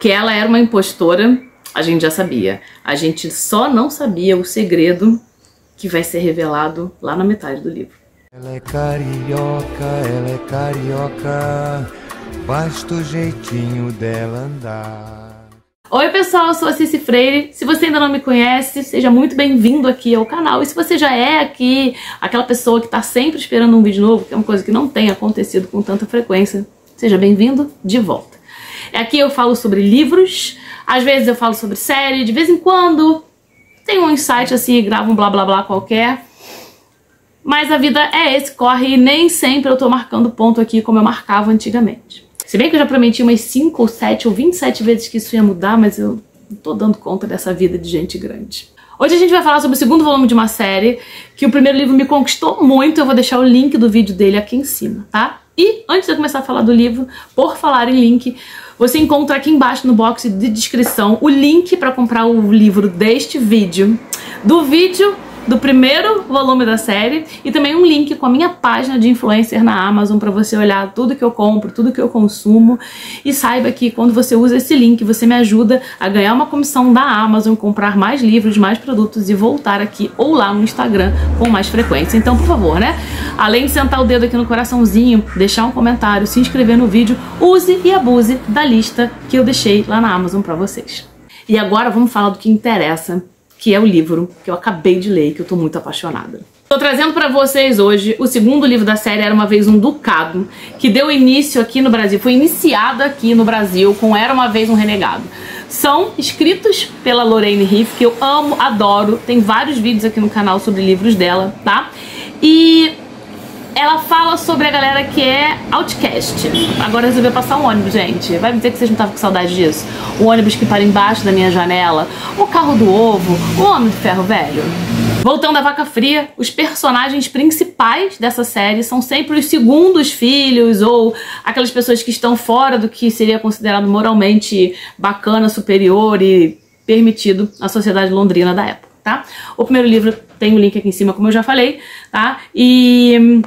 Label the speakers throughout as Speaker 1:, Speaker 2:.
Speaker 1: Que ela era uma impostora, a gente já sabia. A gente só não sabia o segredo que vai ser revelado lá na metade do livro.
Speaker 2: Ela é carioca, basta o jeitinho dela andar.
Speaker 1: Oi pessoal, eu sou a Cici Freire. Se você ainda não me conhece, seja muito bem-vindo aqui ao canal. E se você já é aqui aquela pessoa que está sempre esperando um vídeo novo, que é uma coisa que não tem acontecido com tanta frequência, seja bem-vindo de volta. Aqui eu falo sobre livros, às vezes eu falo sobre série, de vez em quando tem um insight assim e gravo um blá blá blá qualquer. Mas a vida é esse corre e nem sempre eu tô marcando ponto aqui como eu marcava antigamente. Se bem que eu já prometi umas 5 ou 7 ou 27 vezes que isso ia mudar, mas eu não tô dando conta dessa vida de gente grande. Hoje a gente vai falar sobre o segundo volume de uma série, que o primeiro livro me conquistou muito, eu vou deixar o link do vídeo dele aqui em cima, tá? E antes de eu começar a falar do livro, por falar em link, você encontra aqui embaixo no box de descrição o link para comprar o livro deste vídeo, do primeiro volume da série, e também um link com a minha página de influencer na Amazon para você olhar tudo que eu compro, tudo que eu consumo, e saiba que quando você usa esse link você me ajuda a ganhar uma comissão da Amazon, comprar mais livros, mais produtos e voltar aqui ou lá no Instagram com mais frequência. Então, por favor, né? Além de sentar o dedo aqui no coraçãozinho, deixar um comentário, se inscrever no vídeo, use e abuse da lista que eu deixei lá na Amazon para vocês. E agora vamos falar do que interessa, que é o livro que eu acabei de ler e que eu tô muito apaixonada. Tô trazendo pra vocês hoje o segundo livro da série Era Uma Vez um Ducado, que deu início aqui no Brasil, foi iniciado aqui no Brasil com Era Uma Vez um Renegado. São escritos pela Lorraine Riff, que eu amo, adoro, tem vários vídeos aqui no canal sobre livros dela, tá? E ela fala sobre a galera que é outcast. Agora resolveu passar um ônibus, gente. Vai me dizer que vocês não estavam com saudade disso? O ônibus que para embaixo da minha janela, o carro do ovo, o homem de ferro velho. Voltando à Vaca Fria, os personagens principais dessa série são sempre os segundos filhos ou aquelas pessoas que estão fora do que seria considerado moralmente bacana, superior e permitido na sociedade londrina da época, tá? O primeiro livro tem o link aqui em cima, como eu já falei, tá? E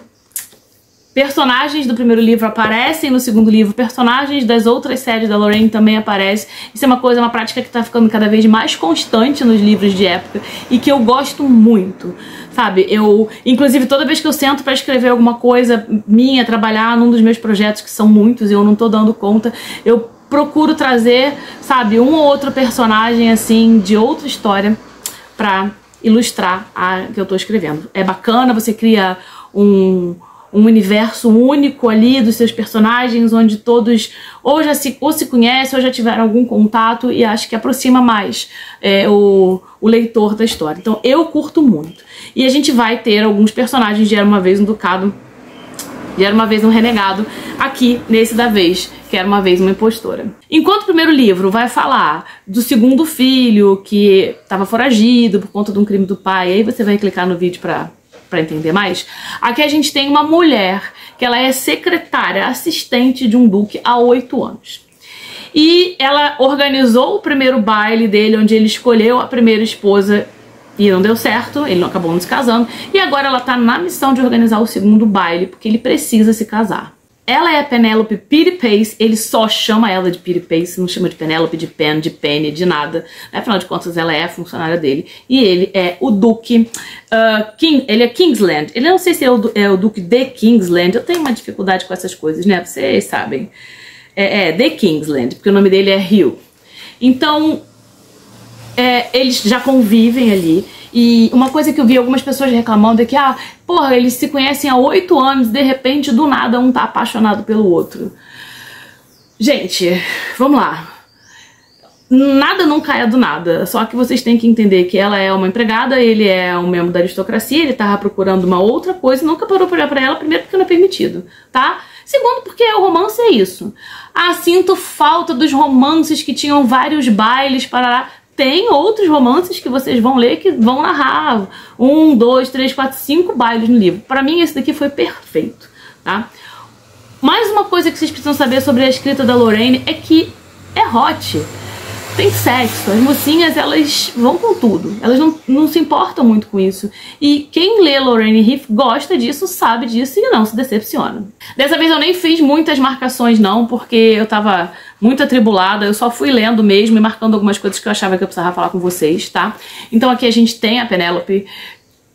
Speaker 1: personagens do primeiro livro aparecem no segundo livro, personagens das outras séries da Lorraine também aparecem. Isso é uma prática que tá ficando cada vez mais constante nos livros de época e que eu gosto muito, sabe? Inclusive, toda vez que eu sento pra escrever alguma coisa minha, trabalhar num dos meus projetos, que são muitos e eu não tô dando conta, eu procuro trazer, sabe, um ou outro personagem, assim, de outra história pra ilustrar a que eu tô escrevendo. É bacana, você cria um universo único ali dos seus personagens, onde todos ou se conhecem ou já tiveram algum contato, e acho que aproxima mais o leitor da história. Então eu curto muito. E a gente vai ter alguns personagens de Era Uma Vez um Ducado, de Era Uma Vez um Renegado, aqui nesse da vez, que Era Uma Vez uma Impostora. Enquanto o primeiro livro vai falar do segundo filho, que estava foragido por conta de um crime do pai, aí você vai clicar no vídeo pra entender mais. Aqui a gente tem uma mulher que ela é secretária, assistente de um duque há 8 anos. E ela organizou o primeiro baile dele, onde ele escolheu a primeira esposa e não deu certo, ele não acabou não se casando. E agora ela tá na missão de organizar o segundo baile, porque ele precisa se casar. Ela é a Penélope Petty-Pace, ele só chama ela de Petty-Pace, não chama de Penélope, de Pen, de Penny, de nada. Afinal de contas, ela é a funcionária dele. E ele é o Duque ele é Kingsland. Ele não sei se é o Duque de Kingsland, eu tenho uma dificuldade com essas coisas, né? Vocês sabem. De Kingsland, porque o nome dele é Hugh. Então, eles já convivem ali. E uma coisa que eu vi algumas pessoas reclamando é que, porra, eles se conhecem há 8 anos e de repente, do nada, um tá apaixonado pelo outro. Gente, vamos lá. Nada nunca é do nada, só que vocês têm que entender que ela é uma empregada, ele é um membro da aristocracia, ele tava procurando uma outra coisa e nunca parou pra olhar pra ela, primeiro porque não é permitido, tá? Segundo porque o romance é isso. Sinto falta dos romances que tinham vários bailes, parará. Tem outros romances que vocês vão ler que vão narrar 1, 2, 3, 4, 5 bailes no livro. Pra mim esse daqui foi perfeito, tá? Mais uma coisa que vocês precisam saber sobre a escrita da Lorraine é que é hot. tem sexo. As mocinhas, elas vão com tudo. Elas não se importam muito com isso. E quem lê Lorraine Heath gosta disso, sabe disso e não se decepciona. Dessa vez eu nem fiz muitas marcações não, porque eu tava muito atribulada. Eu só fui lendo mesmo e marcando algumas coisas que eu achava que eu precisava falar com vocês, tá? Então aqui a gente tem a Penélope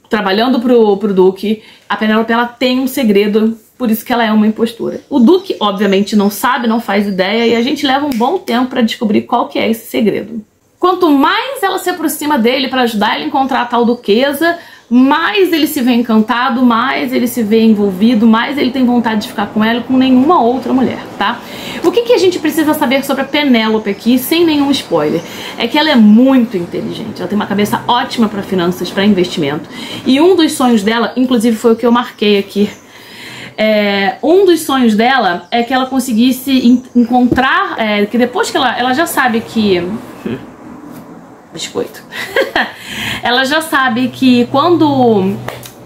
Speaker 1: trabalhando pro Duque. A Penélope, ela tem um segredo, por isso que ela é uma impostora. O Duque, obviamente, não sabe, não faz ideia, e a gente leva um bom tempo pra descobrir qual que é esse segredo. Quanto mais ela se aproxima dele pra ajudar ele a encontrar a tal duquesa, mais ele se vê encantado, mais ele se vê envolvido, mais ele tem vontade de ficar com ela e com nenhuma outra mulher, tá? O que a gente precisa saber sobre a Penélope aqui, sem nenhum spoiler, é que ela é muito inteligente, ela tem uma cabeça ótima para finanças, para investimento, e um dos sonhos dela, inclusive foi o que eu marquei aqui, um dos sonhos dela é que ela conseguisse encontrar, que depois que ela já sabe que... biscoito. Ela já sabe que quando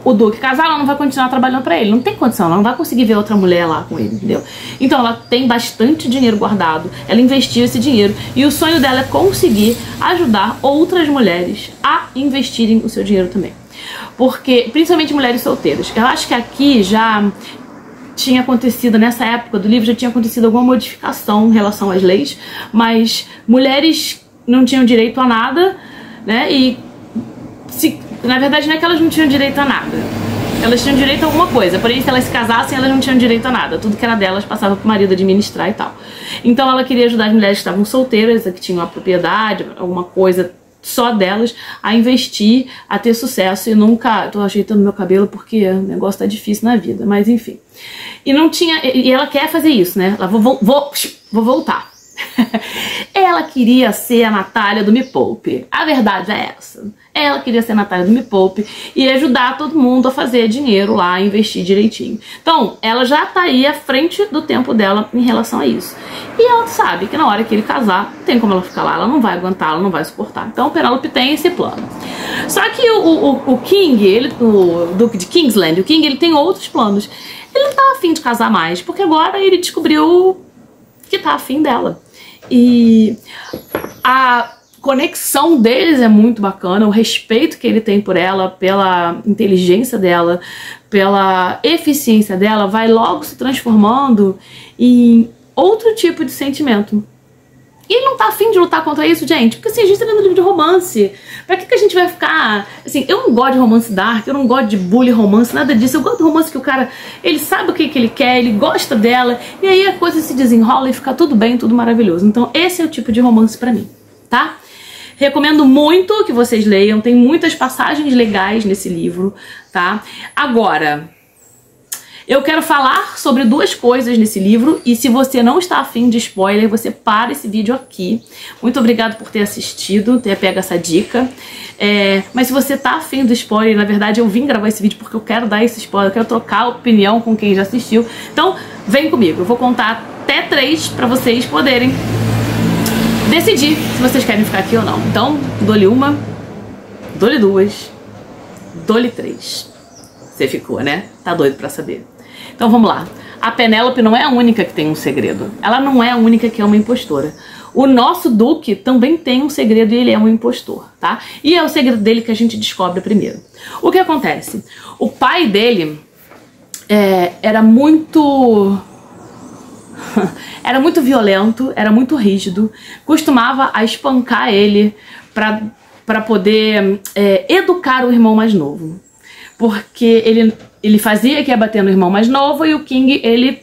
Speaker 1: o Duque casar, ela não vai continuar trabalhando pra ele. Não tem condição, ela não vai conseguir ver outra mulher lá com ele, entendeu? Então ela tem bastante dinheiro guardado, ela investiu esse dinheiro e o sonho dela é conseguir ajudar outras mulheres a investirem o seu dinheiro também. Porque, principalmente mulheres solteiras. Eu acho que aqui já tinha acontecido, nessa época do livro, já tinha acontecido alguma modificação em relação às leis, mas mulheres não tinham direito a nada, né? E na verdade não é que elas não tinham direito a nada, elas tinham direito a alguma coisa, porém se elas se casassem elas não tinham direito a nada, tudo que era delas passava pro marido administrar e tal. Então ela queria ajudar as mulheres que estavam solteiras, que tinham uma propriedade, alguma coisa só delas, a investir, a ter sucesso. E nunca... tô ajeitando meu cabelo porque o negócio tá difícil na vida, mas enfim. E não tinha... E ela quer fazer isso, né? Ela, vou voltar. Ela queria ser a Natália do Me Poupe. A verdade é essa. Ela queria ser a Natália do Me Poupe e ajudar todo mundo a fazer dinheiro lá, a investir direitinho. Então, ela já tá aí à frente do tempo dela em relação a isso. E ela sabe que na hora que ele casar, não tem como ela ficar lá, ela não vai aguentar, ela não vai suportar. Então, Penélope tem esse plano. Só que o King, o Duque de Kingsland, o King, ele tem outros planos. Ele não tá afim de casar mais, porque agora ele descobriu que tá afim dela. E a conexão deles é muito bacana, o respeito que ele tem por ela, pela inteligência dela, pela eficiência dela, vai logo se transformando em outro tipo de sentimento. E ele não tá afim de lutar contra isso, gente, porque assim, a gente tá lendo livro de romance. Pra que a gente vai ficar... Assim, eu não gosto de romance dark, eu não gosto de bully romance, nada disso. Eu gosto de romance que o cara, ele sabe o que ele quer, ele gosta dela, e aí a coisa se desenrola e fica tudo bem, tudo maravilhoso. Então esse é o tipo de romance pra mim, tá? Recomendo muito que vocês leiam, tem muitas passagens legais nesse livro, tá? Agora... eu quero falar sobre duas coisas nesse livro e se você não está afim de spoiler, você para esse vídeo aqui. Muito obrigado por ter assistido, ter pego essa dica. Mas se você tá afim do spoiler, na verdade eu vim gravar esse vídeo porque eu quero dar esse spoiler, eu quero trocar opinião com quem já assistiu. Então vem comigo, eu vou contar até 3 para vocês poderem decidir se vocês querem ficar aqui ou não. Então, dou-lhe 1, dou-lhe 2, dou-lhe 3. Você ficou, né? Tá doido pra saber. Então vamos lá. A Penélope não é a única que tem um segredo. Ela não é a única que é uma impostora. O nosso Duque também tem um segredo e ele é um impostor, tá? E é o segredo dele que a gente descobre primeiro. O que acontece? O pai dele era muito violento, era muito rígido, costumava a espancar ele pra poder educar o irmão mais novo. Porque ele fazia que ia bater no irmão mais novo e o King, ele...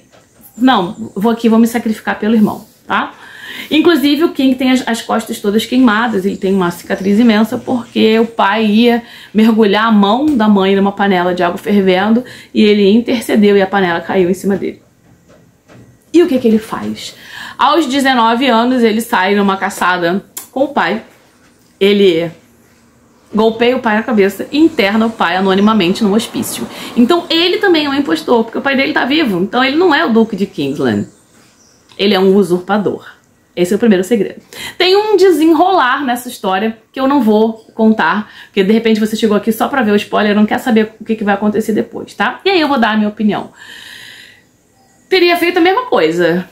Speaker 1: não, vou me sacrificar pelo irmão, tá? Inclusive o King tem as costas todas queimadas, ele tem uma cicatriz imensa porque o pai ia mergulhar a mão da mãe numa panela de água fervendo e ele intercedeu e a panela caiu em cima dele. E o que ele faz? Aos 19 anos ele sai numa caçada com o pai, ele... golpeia o pai na cabeça e interna o pai anonimamente no hospício. Então ele também é um impostor, porque o pai dele tá vivo. Então ele não é o Duque de Kingsland. Ele é um usurpador. Esse é o primeiro segredo. Tem um desenrolar nessa história que eu não vou contar, porque de repente você chegou aqui só pra ver o spoiler e não quer saber o que vai acontecer depois, tá? E aí eu vou dar a minha opinião. Teria feito a mesma coisa.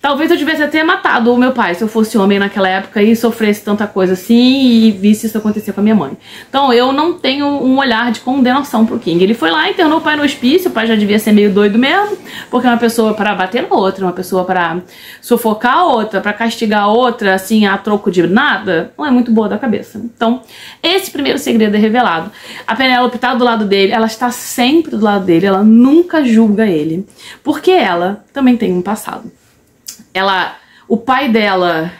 Speaker 1: Talvez eu tivesse até matado o meu pai se eu fosse homem naquela época e sofresse tanta coisa assim e visse isso acontecer com a minha mãe. Então eu não tenho um olhar de condenação pro King. Ele foi lá, internou o pai no hospício, o pai já devia ser meio doido mesmo, porque é uma pessoa pra bater na outra, uma pessoa pra sufocar a outra, pra castigar a outra, assim, a troco de nada, não é muito boa da cabeça. Então, esse primeiro segredo é revelado. A Penélope tá do lado dele, ela está sempre do lado dele, ela nunca julga ele, porque ela também tem um passado. O pai dela,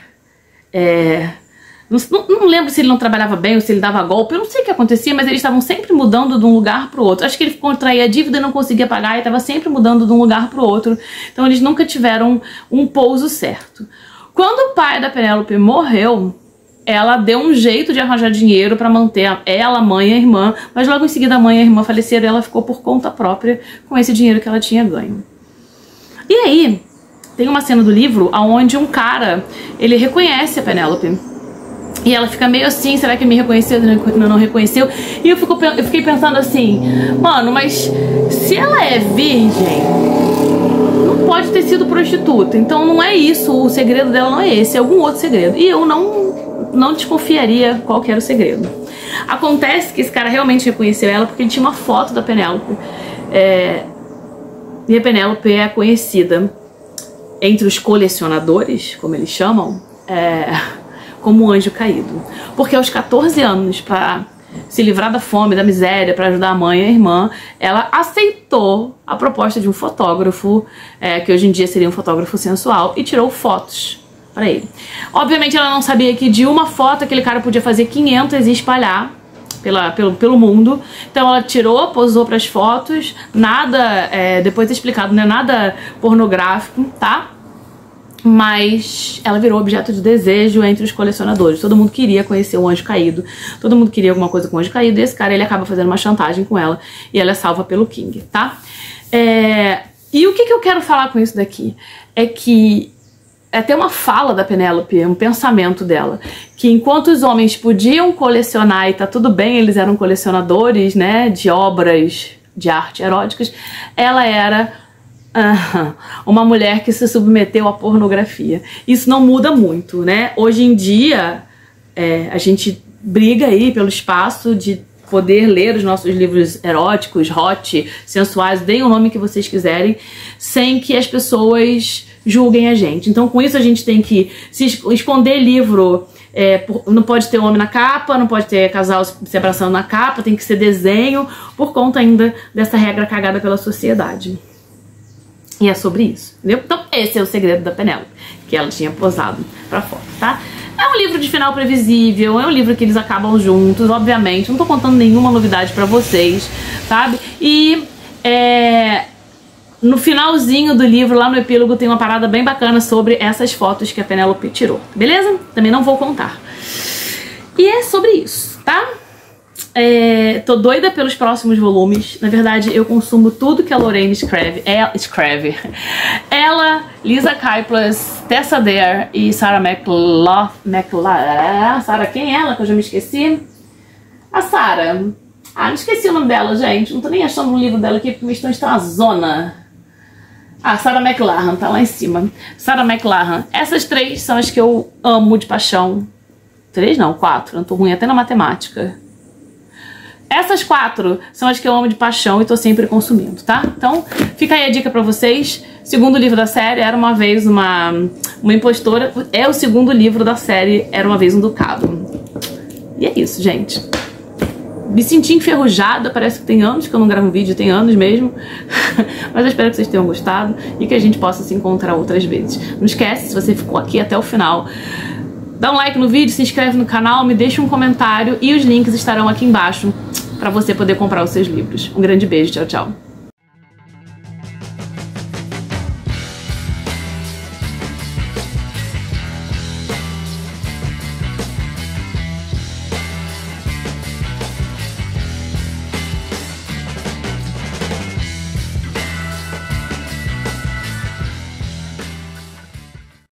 Speaker 1: não lembro se ele não trabalhava bem ou se ele dava golpe, eu não sei o que acontecia, mas eles estavam sempre mudando de um lugar pro outro. Acho que ele contraía dívida e não conseguia pagar e estava sempre mudando de um lugar pro outro, então eles nunca tiveram um pouso certo. Quando o pai da Penélope morreu, ela deu um jeito de arranjar dinheiro para manter ela, a mãe e a irmã, mas logo em seguida a mãe e a irmã faleceram e ela ficou por conta própria com esse dinheiro que ela tinha ganho. E aí, tem uma cena do livro onde um cara, ele reconhece a Penélope. E ela fica meio assim, será que me reconheceu, não reconheceu? E eu fiquei pensando assim, mano, mas se ela é virgem, não pode ter sido prostituta. Então não é isso, o segredo dela não é esse, é algum outro segredo. E eu não desconfiaria qual que era o segredo. Acontece que esse cara realmente reconheceu ela porque ele tinha uma foto da Penélope. E a Penélope é conhecida entre os colecionadores, como eles chamam, como anjo caído. Porque aos 14 anos, para se livrar da fome, da miséria, para ajudar a mãe e a irmã, ela aceitou a proposta de um fotógrafo, que hoje em dia seria um fotógrafo sensual, e tirou fotos para ele. Obviamente ela não sabia que de uma foto aquele cara podia fazer 500 e espalhar pelo mundo. Então ela tirou, posou para as fotos, nada, depois é explicado, não é nada pornográfico, tá? Mas ela virou objeto de desejo entre os colecionadores. Todo mundo queria conhecer o anjo caído, todo mundo queria alguma coisa com o anjo caído, e esse cara, ele acaba fazendo uma chantagem com ela e ela é salva pelo King, tá? E o que eu quero falar com isso daqui? É que até uma fala da Penélope, um pensamento dela, que enquanto os homens podiam colecionar e tá tudo bem, eles eram colecionadores, né, de obras de arte eróticas, ela era uma mulher que se submeteu à pornografia. Isso não muda muito, né? Hoje em dia, a gente briga aí pelo espaço de poder ler os nossos livros eróticos, hot, sensuais, deem o nome que vocês quiserem, sem que as pessoas julguem a gente. Então com isso a gente tem que esconder livro, não pode ter homem na capa, não pode ter casal se abraçando na capa, tem que ser desenho, por conta ainda dessa regra cagada pela sociedade. E é sobre isso, entendeu? Então esse é o segredo da Penélope, que ela tinha posado pra foto, tá? É um livro de final previsível, é um livro que eles acabam juntos, obviamente, não tô contando nenhuma novidade pra vocês, sabe? E no finalzinho do livro, lá no epílogo, tem uma parada bem bacana sobre essas fotos que a Penélope tirou, beleza? Também não vou contar. E é sobre isso, tá? Tô doida pelos próximos volumes. Na verdade, eu consumo tudo que a Lorraine escreve. Ela, Lisa Kleypas, Tessa Dare e Sarah McLachlan. Sarah, quem é ela? Que eu já me esqueci. A Sarah. Me esqueci o nome dela, gente. Não tô nem achando um livro dela aqui porque minha estante está uma zona. Sarah McLachlan, tá lá em cima. Sarah McLachlan. Essas três são as que eu amo de paixão. 3 não, 4. Eu tô ruim até na matemática. Essas 4 são as que eu amo de paixão e tô sempre consumindo, tá? Então, fica aí a dica pra vocês. Segundo livro da série, Era Uma Vez uma Impostora. É o segundo livro da série, Era Uma Vez um Ducado. E é isso, gente. Me senti enferrujada, parece que tem anos que eu não gravo um vídeo, tem anos mesmo. Mas eu espero que vocês tenham gostado e que a gente possa se encontrar outras vezes. Não esquece, se você ficou aqui até o final, dá um like no vídeo, se inscreve no canal, me deixa um comentário e os links estarão aqui embaixo para você poder comprar os seus livros. Um grande beijo, tchau, tchau.